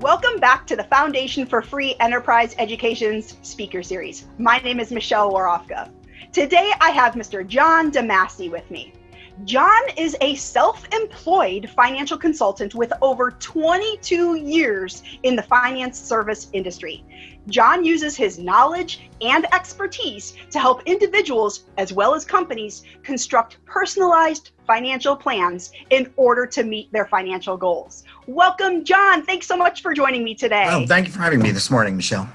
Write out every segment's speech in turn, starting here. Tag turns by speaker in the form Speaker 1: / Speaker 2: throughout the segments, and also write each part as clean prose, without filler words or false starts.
Speaker 1: Welcome back to the Foundation for Free Enterprise Education's speaker series. My name is Michelle Warofka. Today I have Mr. John DeMasi with me. John is a self-employed financial consultant with over 22 years in the finance service industry. John uses his knowledge and expertise to help individuals as well as companies construct personalized financial plans in order to meet their financial goals. Welcome, John. Thanks so much for joining me today.
Speaker 2: Oh, thank you for having me this morning, Michelle.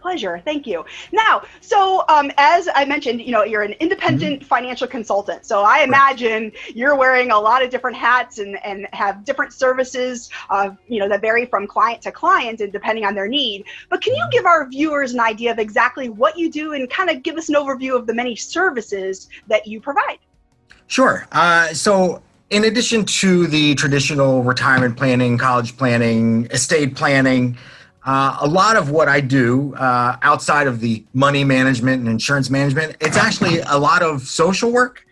Speaker 1: Pleasure. Thank you. Now, so as I mentioned, you're an independent financial consultant. So I imagine you're wearing a lot of different hats and have different services, that vary from client to client and depending on their need. But can you give our viewers an idea of exactly what you do and kind of give us an overview of the many services that you provide?
Speaker 2: Sure. So in addition to the traditional retirement planning, college planning, estate planning, a lot of what I do outside of the money management and insurance management, it's actually a lot of social work.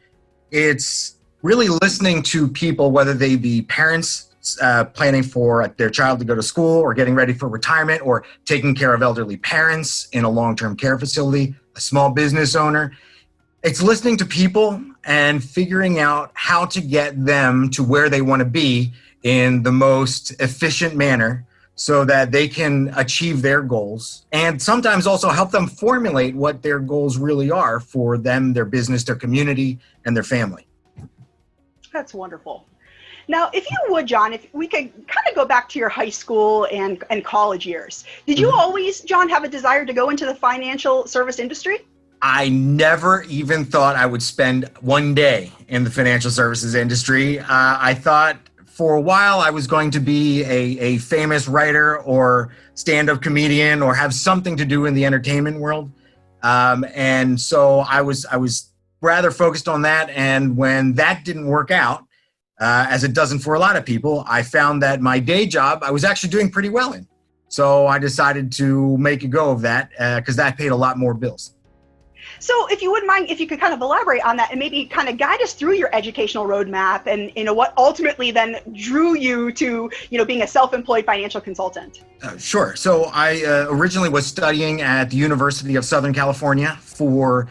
Speaker 2: It's really listening to people, whether they be parents planning for their child to go to school or getting ready for retirement or taking care of elderly parents in a long-term care facility, a small business owner. It's listening to people and figuring out how to get them to where they want to be in the most efficient manner, so that they can achieve their goals and sometimes also help them formulate what their goals really are for them, their business, their community, and their family.
Speaker 1: That's wonderful. Now, if you would, John, if we could kind of go back to your high school and college years, did you always, John, have a desire to go into the financial service industry?
Speaker 2: I never even thought I would spend one day in the financial services industry. I thought for a while I was going to be a famous writer or stand-up comedian or have something to do in the entertainment world. And so I was rather focused on that. And when that didn't work out, as it doesn't for a lot of people, I found that my day job I was actually doing pretty well in. So I decided to make a go of that because that paid a lot more bills.
Speaker 1: So if you wouldn't mind, if you could kind of elaborate on that and maybe kind of guide us through your educational roadmap and what ultimately then drew you to being a self-employed financial consultant.
Speaker 2: Sure. So I originally was studying at the University of Southern California for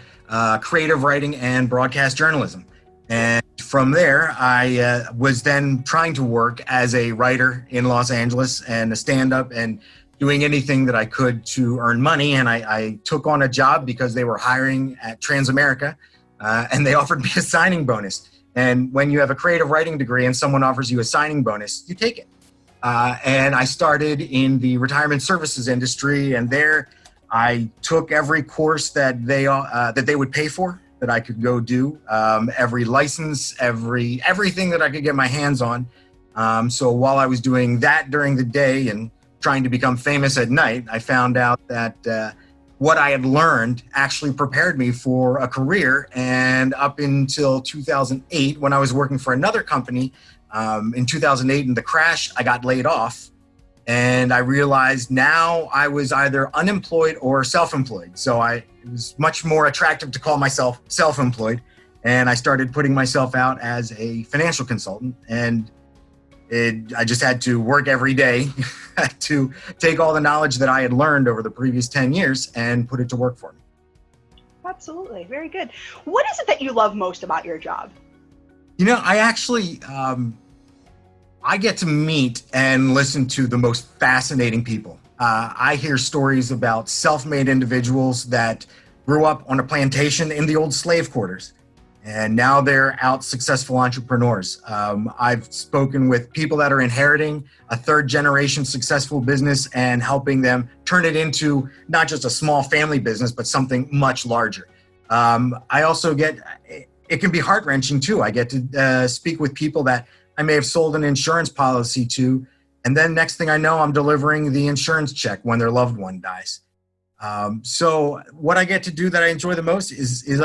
Speaker 2: creative writing and broadcast journalism. And from there, I was then trying to work as a writer in Los Angeles and a stand-up and doing anything that I could to earn money. And I took on a job because they were hiring at Transamerica and they offered me a signing bonus. And when you have a creative writing degree and someone offers you a signing bonus, you take it. And I started in the retirement services industry, and there I took every course that they would pay for that I could go do, every license, everything that I could get my hands on. So while I was doing that during the day and trying to become famous at night, I found out that what I had learned actually prepared me for a career. And up until 2008, when I was working for another company, in 2008 in the crash, I got laid off. And I realized now I was either unemployed or self-employed. So it was much more attractive to call myself self-employed. And I started putting myself out as a financial consultant. And I just had to work every day to take all the knowledge that I had learned over the previous 10 years and put it to work for me.
Speaker 1: Absolutely. Very good. What is it that you love most about your job?
Speaker 2: I actually, I get to meet and listen to the most fascinating people. I hear stories about self-made individuals that grew up on a plantation in the old slave quarters. And now they're out successful entrepreneurs. I've spoken with people that are inheriting a third generation successful business and helping them turn it into not just a small family business, but something much larger. I also it can be heart-wrenching too. I get to speak with people that I may have sold an insurance policy to, and then next thing I know, I'm delivering the insurance check when their loved one dies. So what I get to do that I enjoy the most is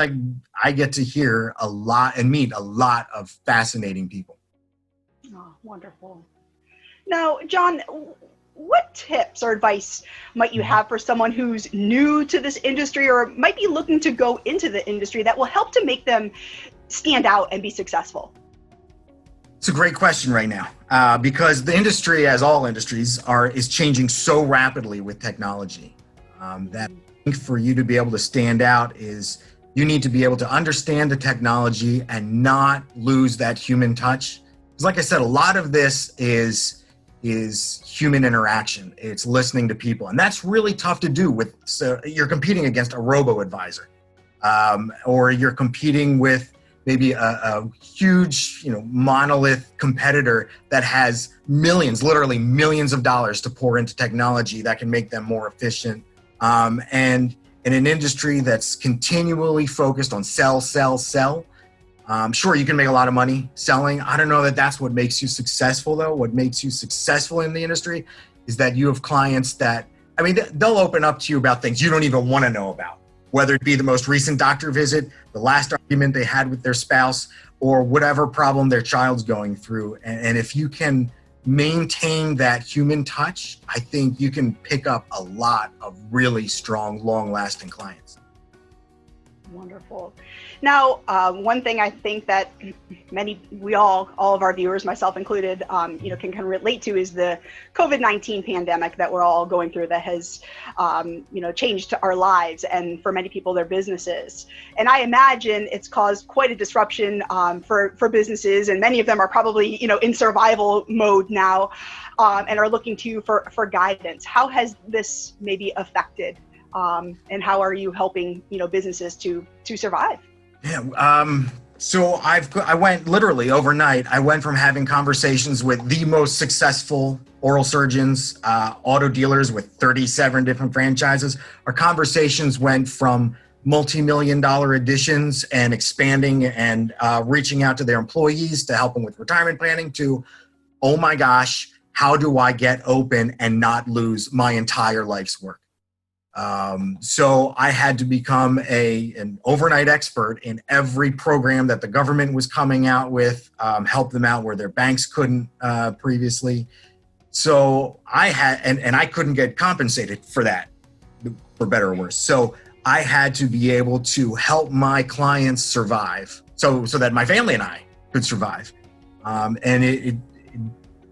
Speaker 2: I get to hear a lot and meet a lot of fascinating people.
Speaker 1: Oh, wonderful. Now, John, what tips or advice might you have for someone who's new to this industry or might be looking to go into the industry that will help to make them stand out and be successful?
Speaker 2: It's a great question right now because the industry, as all industries, is changing so rapidly with technology that I think for you to be able to stand out is you need to be able to understand the technology and not lose that human touch. Because like I said, a lot of this is human interaction. It's listening to people. And that's really tough to do so you're competing against a robo-advisor or you're competing with maybe a huge, monolith competitor that has literally millions of dollars to pour into technology that can make them more efficient. And in an industry that's continually focused on sell, sure, you can make a lot of money selling. I don't know that that's what makes you successful, though. What makes you successful in the industry is that you have clients that, they'll open up to you about things you don't even want to know about, whether it be the most recent doctor visit, the last argument they had with their spouse, or whatever problem their child's going through. And if you can maintain that human touch, I think you can pick up a lot of really strong, long-lasting clients.
Speaker 1: Wonderful. Now, one thing I think that all of our viewers, myself included, can relate to is the COVID-19 pandemic that we're all going through that has, changed our lives and for many people, their businesses. And I imagine it's caused quite a disruption for businesses, and many of them are probably, in survival mode now and are looking to you for guidance. How has this maybe affected and how are you helping, businesses to survive?
Speaker 2: Yeah. So I went literally overnight. I went from having conversations with the most successful oral surgeons, auto dealers with 37 different franchises. Our conversations went from multi-million-dollar additions and expanding and reaching out to their employees to help them with retirement planning to, oh my gosh, how do I get open and not lose my entire life's work? So I had to become an overnight expert in every program that the government was coming out with, help them out where their banks couldn't previously. So I had, and I couldn't get compensated for that, for better or worse. So I had to be able to help my clients survive so that my family and I could survive. And it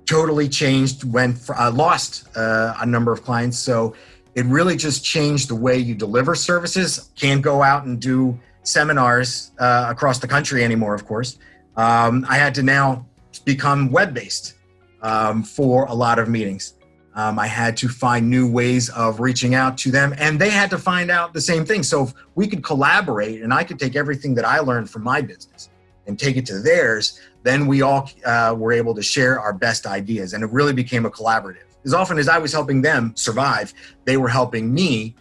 Speaker 2: totally changed I lost a number of clients. So it really just changed the way you deliver services. Can't go out and do seminars across the country anymore, of course. I had to now become web-based for a lot of meetings. I had to find new ways of reaching out to them, and they had to find out the same thing. So if we could collaborate and I could take everything that I learned from my business and take it to theirs, then we all were able to share our best ideas, and it really became a collaborative. As often as I was helping them survive, they were helping me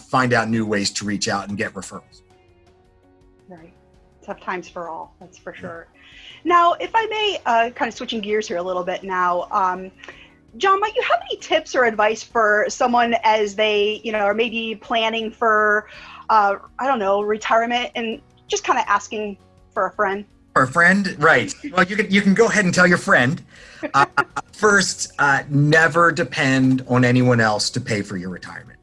Speaker 2: find out new ways to reach out and get referrals.
Speaker 1: Right. Tough times for all, that's for sure. Now, if I may, kind of switching gears here a little bit now, John, might you have any tips or advice for someone as they, are maybe planning for, retirement and just kind of asking for a friend?
Speaker 2: For a friend, right. Well, you can go ahead and tell your friend. First, never depend on anyone else to pay for your retirement.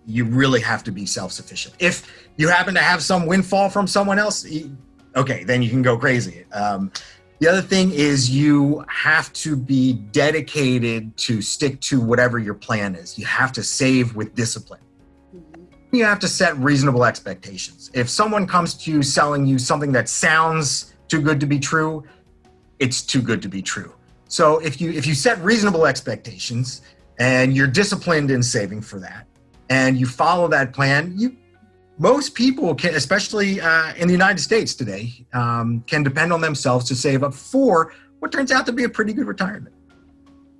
Speaker 2: You really have to be self-sufficient. If you happen to have some windfall from someone else, okay, then you can go crazy. The other thing is you have to be dedicated to stick to whatever your plan is. You have to save with discipline. You have to set reasonable expectations. If someone comes to you selling you something that sounds too good to be true, it's too good to be true. So if you set reasonable expectations and you're disciplined in saving for that and you follow that plan, most people can, especially in the United States today, can depend on themselves to save up for what turns out to be a pretty good retirement.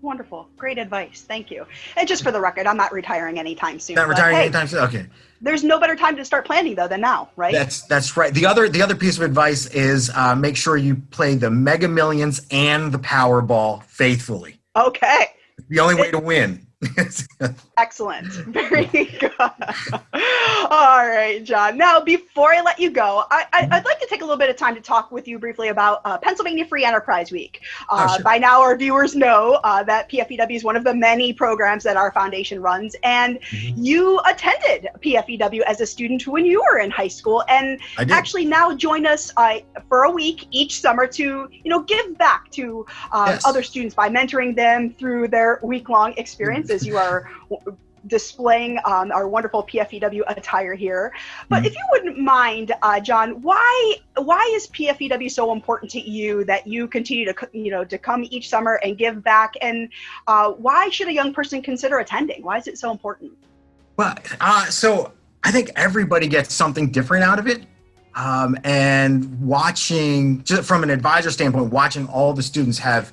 Speaker 1: Wonderful. Great advice. Thank you. And just for the record, I'm not retiring anytime soon.
Speaker 2: Not retiring anytime soon? Okay.
Speaker 1: There's no better time to start planning, though, than now, right?
Speaker 2: That's right. The other piece of advice is make sure you play the Mega Millions and the Powerball faithfully.
Speaker 1: Okay.
Speaker 2: It's the only way to win.
Speaker 1: Excellent. Very good. All right, John. Now, before I let you go, I'd like to take a little bit of time to talk with you briefly about Pennsylvania Free Enterprise Week.
Speaker 2: Sure.
Speaker 1: By now, our viewers know that PFEW is one of the many programs that our foundation runs, and you attended PFEW as a student when you were in high school, and actually now join us for a week each summer to, give back to other students by mentoring them through their week-long experience. As you are displaying our wonderful PFEW attire here. But if you wouldn't mind, John, why is PFEW so important to you that you continue to come each summer and give back? And why should a young person consider attending? Why is it so important?
Speaker 2: Well, so I think everybody gets something different out of it. And watching, just from an advisor standpoint, watching all the students have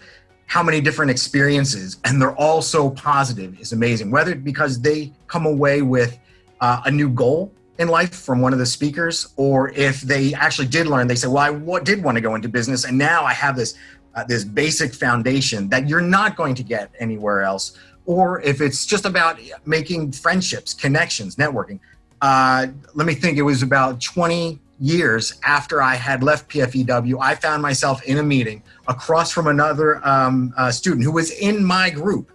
Speaker 2: how many different experiences, and they're all so positive, is amazing. Whether because they come away with a new goal in life from one of the speakers, or if they actually did learn, they say, well, I did want to go into business, and now I have this basic foundation that you're not going to get anywhere else. Or if it's just about making friendships, connections, networking. Let me think, it was about 20 years after I had left PFEW, I found myself in a meeting across from another student who was in my group.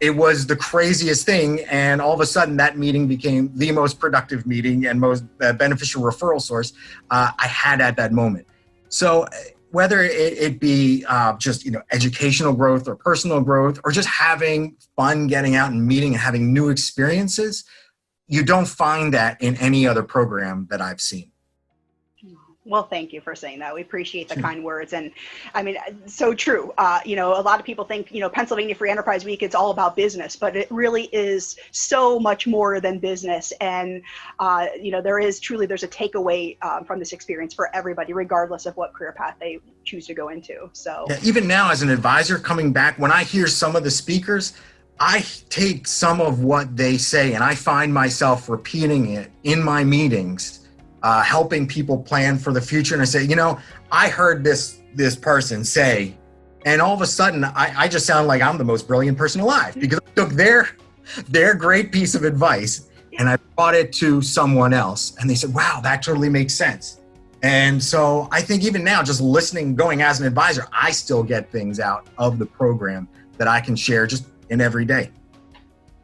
Speaker 2: It was the craziest thing, and all of a sudden that meeting became the most productive meeting and most beneficial referral source I had at that moment. So whether it be just educational growth or personal growth, or just having fun getting out and meeting and having new experiences, you don't find that in any other program that I've seen.
Speaker 1: Well, thank you for saying that. We appreciate the kind words. And I mean, so true. A lot of people think, Pennsylvania Free Enterprise Week, it's all about business, but it really is so much more than business. And, there's a takeaway from this experience for everybody, regardless of what career path they choose to go into. So
Speaker 2: even now as an advisor coming back, when I hear some of the speakers, I take some of what they say and I find myself repeating it in my meetings. Helping people plan for the future. And I say, I heard this person say, and all of a sudden I just sound like I'm the most brilliant person alive, because I took their great piece of advice and I brought it to someone else and they said, wow, that totally makes sense. And so I think even now, just listening, going as an advisor, I still get things out of the program that I can share just in every day.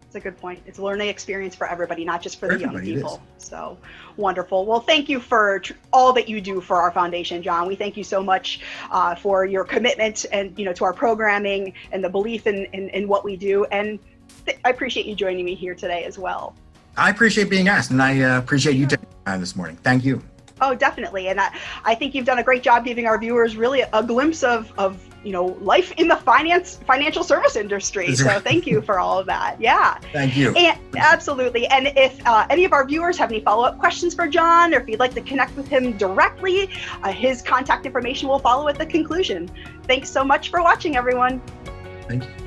Speaker 1: That's a good point. It's a learning experience for everybody, not just for the young people. So wonderful. Well, thank you for all that you do for our foundation, John. We thank you so much for your commitment and to our programming and the belief in what we do. And I appreciate you joining me here today as well.
Speaker 2: I appreciate being asked, and I appreciate you taking time this morning. Thank you.
Speaker 1: Oh, definitely. And I think you've done a great job giving our viewers really a glimpse of life in the financial service industry. So thank you for all of that. Yeah.
Speaker 2: Thank you.
Speaker 1: And absolutely. And if any of our viewers have any follow-up questions for John, or if you'd like to connect with him directly, his contact information will follow at the conclusion. Thanks so much for watching, everyone.
Speaker 2: Thank you.